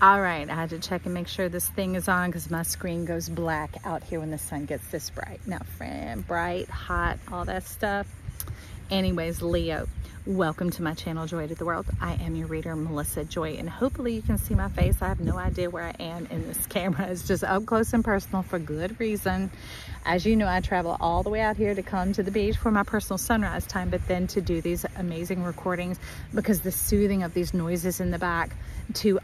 All right, I had to check and make sure this thing is on because my screen goes black out here when the sun gets this bright. Now, friend, bright, hot, all that stuff. Anyways, Leo, welcome to my channel, Joy to the World. I am your reader, Melissa Joy, and hopefully you can see my face. I have no idea where I am in this camera. It's just up close and personal for good reason. As you know, I travel all the way out here to come to the beach for my personal sunrise time, but then to do these amazing recordings because the soothing of these noises in the back to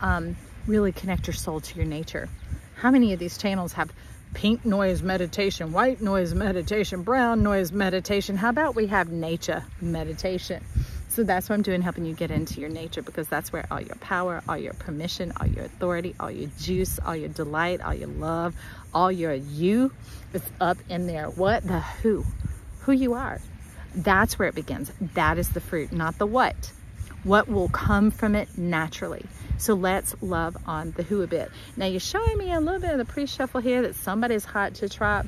really connect your soul to your nature. How many of these channels have pink noise meditation, white noise meditation, brown noise meditation? How about we have nature meditation? So that's what I'm doing, helping you get into your nature, because that's where all your power, all your permission, all your authority, all your juice, all your delight, all your love, all your you is up in there. What? The who you are. That's where it begins. That is the fruit, not the what. What will come from it naturally. So let's love on the who a bit. Now you're showing me a little bit of the pre-shuffle here that somebody's hot to trot.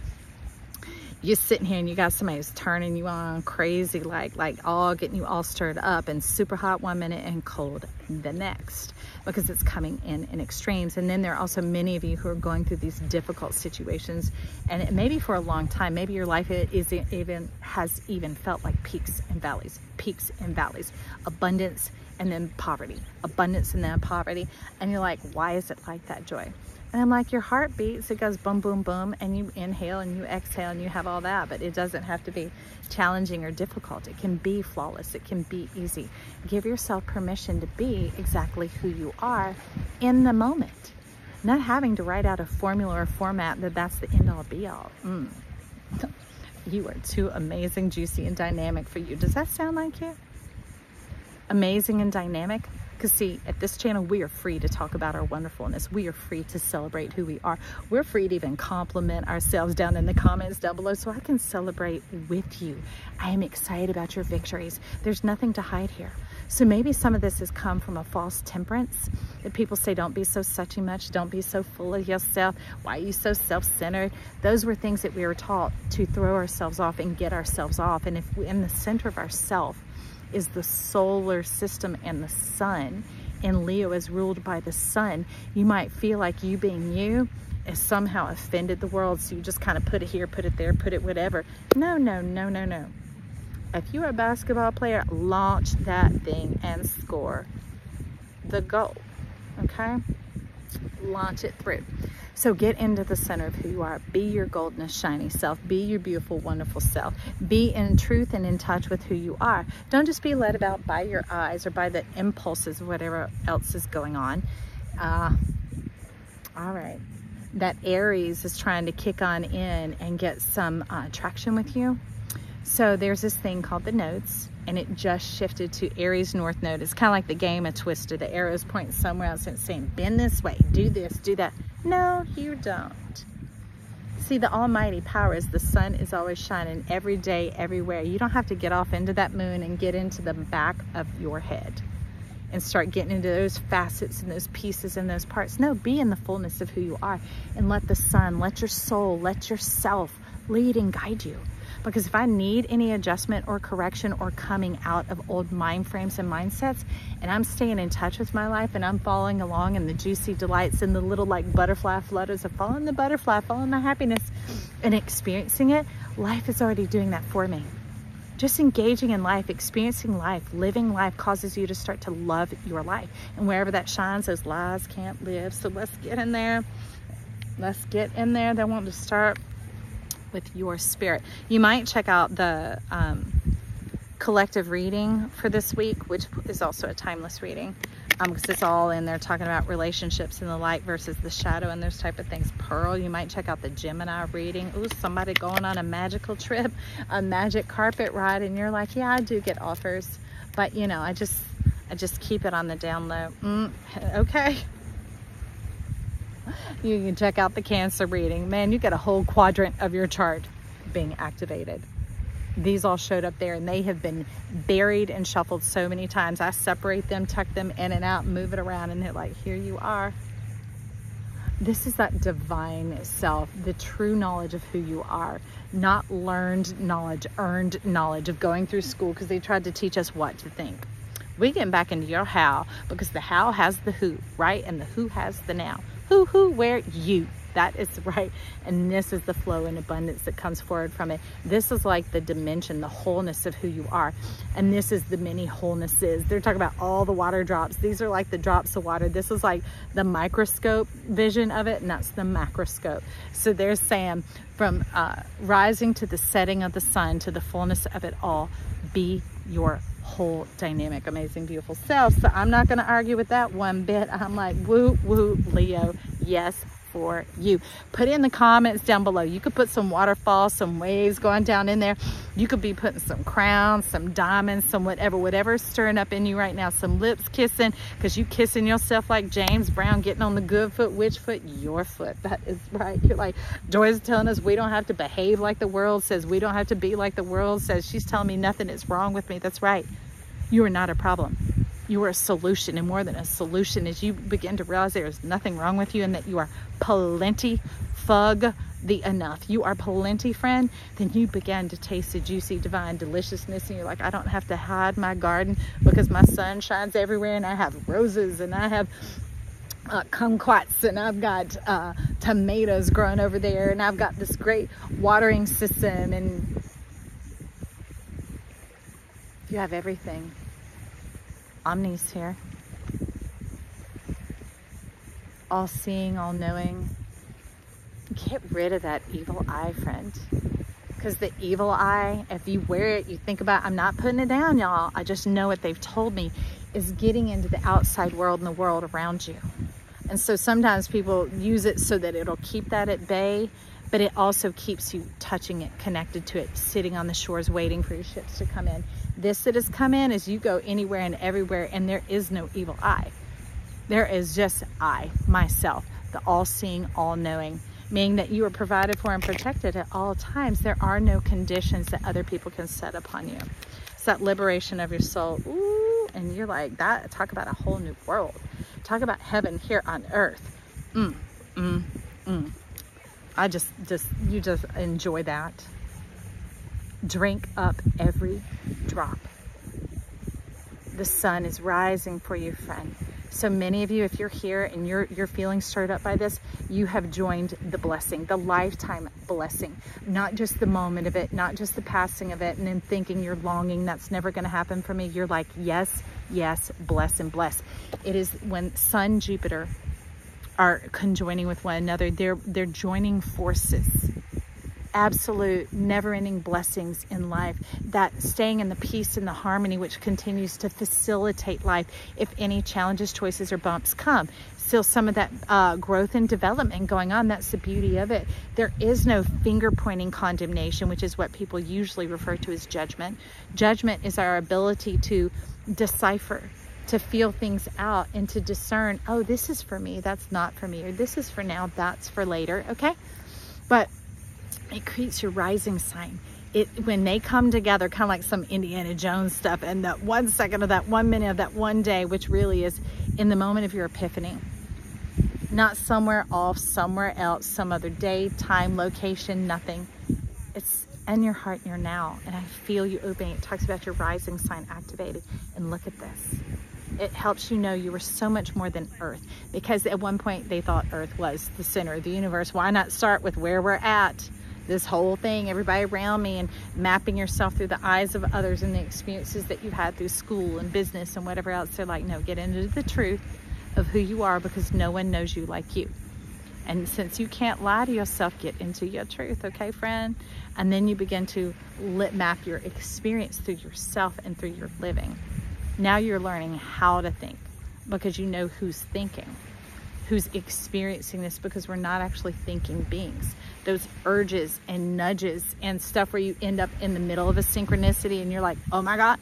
You're sitting here and you got somebody who's turning you on crazy, like all getting you all stirred up and super hot one minute and cold the next, because it's coming in extremes. And then there are also many of you who are going through these difficult situations, and it may be for a long time. Maybe your life has even felt like peaks and valleys, abundance and then poverty, abundance and then poverty. And you're like, why is it like that, Joy? And I'm like, your heart beats, it goes boom, boom, boom, and you inhale and you exhale and you have all that, but it doesn't have to be challenging or difficult. It can be flawless. It can be easy. Give yourself permission to be exactly who you are in the moment, not having to write out a formula or format that's the end all be all. You are too amazing, juicy, and dynamic for you. Does that sound like you? Amazing and dynamic? Because see, at this channel, we are free to talk about our wonderfulness. We are free to celebrate who we are. We're free to even compliment ourselves down in the comments down below so I can celebrate with you. I am excited about your victories. There's nothing to hide here. So maybe some of this has come from a false temperance that people say, don't be so suchy much. Don't be so full of yourself. Why are you so self-centered? Those were things that we were taught to throw ourselves off and get ourselves off. And if we, in the center of ourself, is the solar system and the sun, and Leo is ruled by the sun, you might feel like you being you has somehow offended the world, so you just kind of put it here, put it there, put it whatever. No, no, no, no, no. If you're a basketball player, launch that thing and score the goal, okay? Launch it through. So get into the center of who you are. Be your golden, shiny self. Be your beautiful, wonderful self. Be in truth and in touch with who you are. Don't just be led about by your eyes or by the impulses of whatever else is going on. All right. That Aries is trying to kick on in and get some traction with you. So there's this thing called the nodes, and it just shifted to Aries North Node. It's kind of like the game of Twister. The arrow's pointing somewhere else and it's saying, bend this way, do this, do that. No, you don't. See, the almighty power is the sun is always shining every day, everywhere. You don't have to get off into that moon and get into the back of your head and start getting into those facets and those pieces and those parts. No, be in the fullness of who you are and let the sun, let your soul, let yourself lead and guide you. Because if I need any adjustment or correction or coming out of old mind frames and mindsets, and I'm staying in touch with my life and I'm following along in the juicy delights and the little like butterfly flutters of following the butterfly, following the happiness and experiencing it, life is already doing that for me. Just engaging in life, experiencing life, living life causes you to start to love your life. And wherever that shines, those lies can't live. So let's get in there. Let's get in there. They want to start with your spirit. You might check out the collective reading for this week, which is also a timeless reading, because it's all in there talking about relationships and the light versus the shadow and those type of things. Pearl, you might check out the Gemini reading. Ooh, somebody going on a magical trip, a magic carpet ride, and you're like, yeah, I do get offers, but you know, I just keep it on the down low. Okay. You can check out the Cancer reading. Man, you get a whole quadrant of your chart being activated. These all showed up there and they have been buried and shuffled so many times. I separate them, tuck them in and out, move it around, and they're like, here you are. This is that divine self, the true knowledge of who you are, not learned knowledge, earned knowledge of going through school because they tried to teach us what to think. We getting back into your how, because the how has the who, right? And the who has the now. Who, where, you. That is right. And this is the flow and abundance that comes forward from it. This is like the dimension, the wholeness of who you are. And this is the many wholenesses. They're talking about all the water drops. These are like the drops of water. This is like the microscope vision of it, and that's the macroscope. So they're saying from rising to the setting of the sun to the fullness of it all, be your whole dynamic, amazing, beautiful self. So I'm not going to argue with that one bit. I'm like, woo, woo, Leo. Yes, for you. Put in the comments down below. You could put some waterfalls, some waves going down in there. You could be putting some crowns, some diamonds, some whatever's stirring up in you right now. Some lips kissing, because you kissing yourself like James Brown, getting on the good foot. Which foot? Your foot. That is right. You're like, Joy's telling us we don't have to behave like the world says. We don't have to be like the world says. She's telling me nothing is wrong with me. That's right. You are not a problem. You are a solution, and more than a solution, as you begin to realize there is nothing wrong with you and that you are plenty, fug the enough. You are plenty, friend. Then you begin to taste the juicy, divine deliciousness, and you're like, I don't have to hide my garden because my sun shines everywhere, and I have roses, and I have kumquats, and I've got tomatoes growing over there, and I've got this great watering system, and you have everything. Omni's here. All seeing, all knowing. Get rid of that evil eye, friend. Because the evil eye, if you wear it, you think about, I'm not putting it down, y'all. I just know what they've told me, is getting into the outside world and the world around you. And so sometimes people use it so that it'll keep that at bay, but it also keeps you touching it, connected to it, sitting on the shores, waiting for your ships to come in. This that has come in is you go anywhere and everywhere, and there is no evil eye. There is just I, myself, the all-seeing, all-knowing, meaning that you are provided for and protected at all times. There are no conditions that other people can set upon you. It's that liberation of your soul. Ooh, and you're like, that. Talk about a whole new world. Talk about heaven here on earth. You just enjoy that. Drink up every drop. The sun is rising for you, friend. So many of you, if you're here and you're feeling stirred up by this, you have joined the blessing, the lifetime blessing, not just the moment of it, not just the passing of it, and then thinking you're longing, that's never going to happen for me. You're like, yes, yes, bless and bless. It is when Sun, Jupiter are conjoining with one another, they're joining forces. Absolute never-ending blessings in life, that staying in the peace and the harmony which continues to facilitate life. If any challenges, choices, or bumps come, still some of that growth and development going on. That's the beauty of it. There is no finger-pointing condemnation, which is what people usually refer to as judgment. Judgment is our ability to decipher, to feel things out, and to discern, oh, this is for me, that's not for me, or this is for now, that's for later, okay? But it creates your rising sign. When they come together, kind of like some Indiana Jones stuff, and that 1 second of that 1 minute of that one day, which really is in the moment of your epiphany, not somewhere off, somewhere else, some other day, time, location, nothing. It's in your heart and your now. And I feel you opening. It talks about your rising sign activated. And look at this. It helps you know you were so much more than Earth, because at one point they thought Earth was the center of the universe. Why not start with where we're at? This whole thing, everybody around me, and mapping yourself through the eyes of others and the experiences that you had through school and business and whatever else. They're like, no, get into the truth of who you are, because no one knows you like you. And since you can't lie to yourself, get into your truth, okay, friend? And then you begin to map your experience through yourself and through your living. Now you're learning how to think, because you know who's thinking, who's experiencing this, because we're not actually thinking beings. Those urges and nudges and stuff where you end up in the middle of a synchronicity and you're like, oh my God,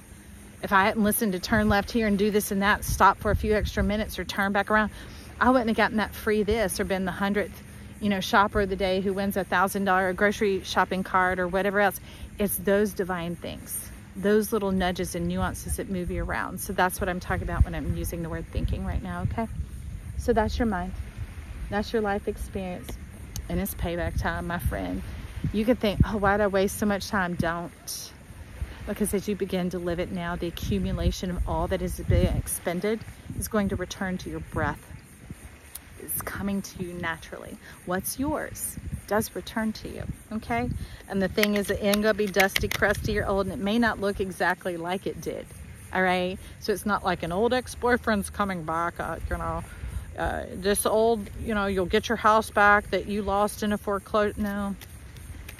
if I hadn't listened to turn left here and do this and that, stop for a few extra minutes or turn back around, I wouldn't have gotten that free this, or been the 100th, shopper of the day who wins $1,000 grocery shopping cart or whatever else. It's those divine things, those little nudges and nuances that move you around. So that's what I'm talking about when I'm using the word thinking right now, okay? So that's your mind. That's your life experience. And it's payback time, my friend. You could think, oh, why'd I waste so much time? Don't. Because as you begin to live it now, the accumulation of all that is being expended is going to return to your breath. It's coming to you naturally. What's yours does return to you, okay? And the thing is, it ain't gonna be dusty, crusty, or old, and it may not look exactly like it did, all right? So it's not like an old ex-boyfriend's coming back, this old, you'll get your house back that you lost in a foreclosure. No,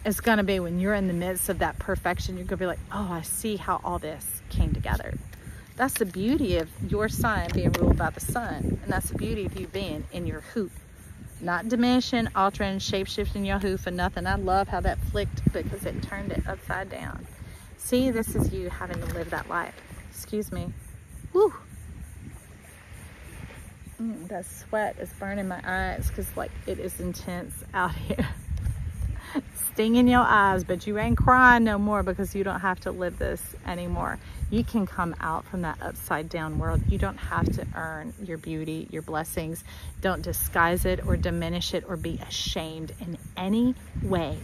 it's gonna be when you're in the midst of that perfection, you're gonna be like, oh, I see how all this came together. That's the beauty of your sign being ruled by the sun. And that's the beauty of you being in your hoop. Not diminishing, altering, shape-shifting your hoof and nothing. I love how that flicked because it turned it upside down. See, this is you having to live that life. Excuse me. Woo! That sweat is burning my eyes because like it is intense out here. Stinging your eyes, but you ain't crying no more because you don't have to live this anymore. You can come out from that upside down world. You don't have to earn your beauty, your blessings. Don't disguise it or diminish it or be ashamed in any way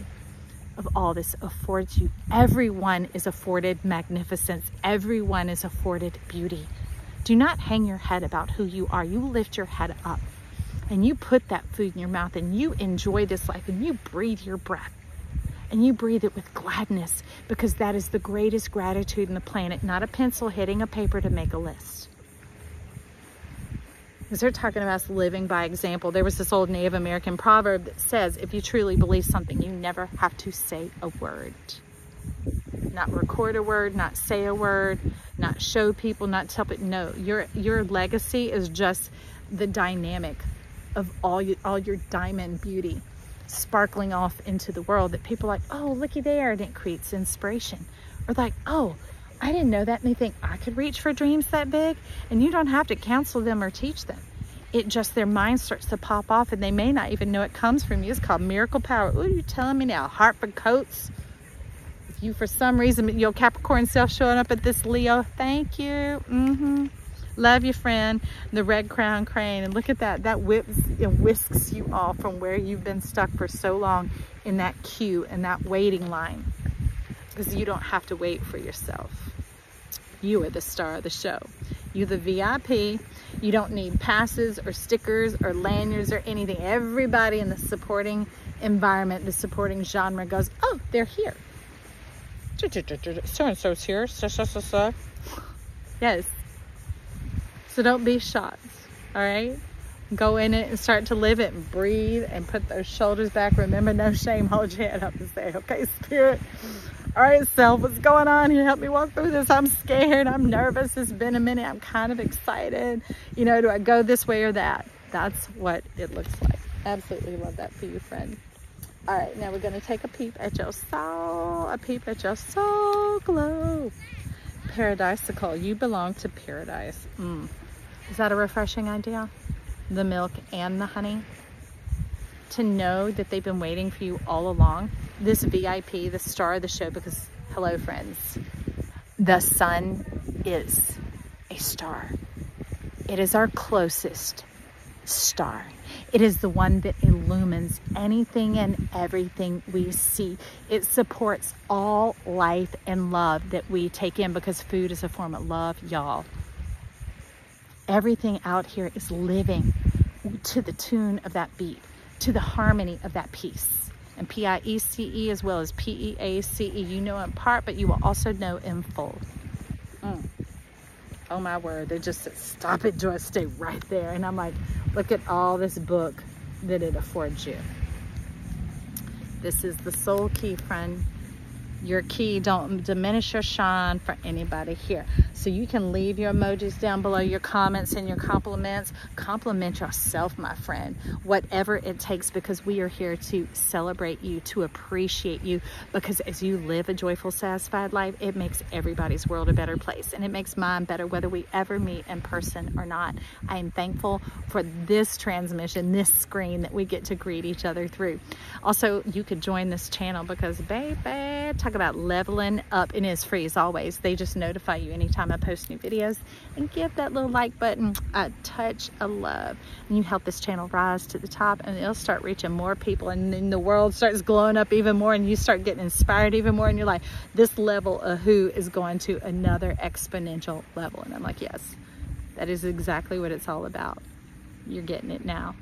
of all this affords you. Everyone is afforded magnificence. Everyone is afforded beauty. Do not hang your head about who you are. You lift your head up and you put that food in your mouth and you enjoy this life and you breathe your breath. And you breathe it with gladness because that is the greatest gratitude in the planet, not a pencil hitting a paper to make a list. Because they're talking about us living by example. There was this old Native American proverb that says, if you truly believe something, you never have to say a word. Not record a word, not say a word, not show people, not tell people. No, your legacy is just the dynamic of all your diamond beauty sparkling off into the world that people are like, oh, looky there, and it creates inspiration. Or like, oh, I didn't know that, and they think I could reach for dreams that big. And you don't have to counsel them or teach them. It just, their mind starts to pop off and they may not even know it comes from you. It's called miracle power. Ooh, you're telling me now, Hartford Coates. If you, for some reason, your Capricorn self showing up at this Leo, thank you. Love you, friend. The red crown crane. And look at that. That whips and whisks you off from where you've been stuck for so long in that queue and that waiting line. Because you don't have to wait for yourself. You are the star of the show. You're the VIP. You don't need passes or stickers or lanyards or anything. Everybody in the supporting environment, the supporting genre goes, oh, they're here. So-and-so's here. So. Yes. So don't be shocked, all right? Go in it and start to live it and breathe and put those shoulders back. Remember, no shame. Hold your head up and say, okay, spirit. All right, self, what's going on here? Help me walk through this. I'm scared. I'm nervous. It's been a minute. I'm kind of excited. Do I go this way or that? That's what it looks like. Absolutely love that for you, friend. All right, now we're going to take a peep at your soul, glow. Paradisical. You belong to paradise. Is that a refreshing idea? The milk and the honey. To know that they've been waiting for you all along. This VIP, the star of the show, because, hello friends, the sun is a star. It is our closest star. It is the one that illumines anything and everything we see. It supports all life and love that we take in because food is a form of love, y'all. Everything out here is living to the tune of that beat, to the harmony of that piece. And P-I-E-C-E as well as P-E-A-C-E. You know in part, but you will also know in full. Oh my word, they just said, stop it, Joy, stay right there. And I'm like, look at all this book that it affords you. This is the soul key, friend. Your key, don't diminish your shine for anybody here. So you can leave your emojis down below, your comments and your compliments. Compliment yourself, my friend, whatever it takes, because we are here to celebrate you, to appreciate you, because as you live a joyful, satisfied life, it makes everybody's world a better place, and it makes mine better whether we ever meet in person or not. I am thankful for this transmission, this screen that we get to greet each other through. Also, you could join this channel because, baby, talk about leveling up, and it is free as always. They just notify you anytime time I post new videos, and give that little like button a touch of love. And you help this channel rise to the top, and it'll start reaching more people, and then the world starts glowing up even more, and you start getting inspired even more, and you're like, this level of who is going to another exponential level. And I'm like, yes, that is exactly what it's all about. You're getting it now.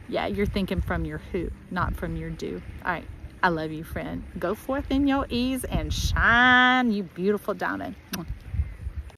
Yeah, you're thinking from your who, not from your do. All right, I love you, friend. Go forth in your ease and shine, you beautiful diamond.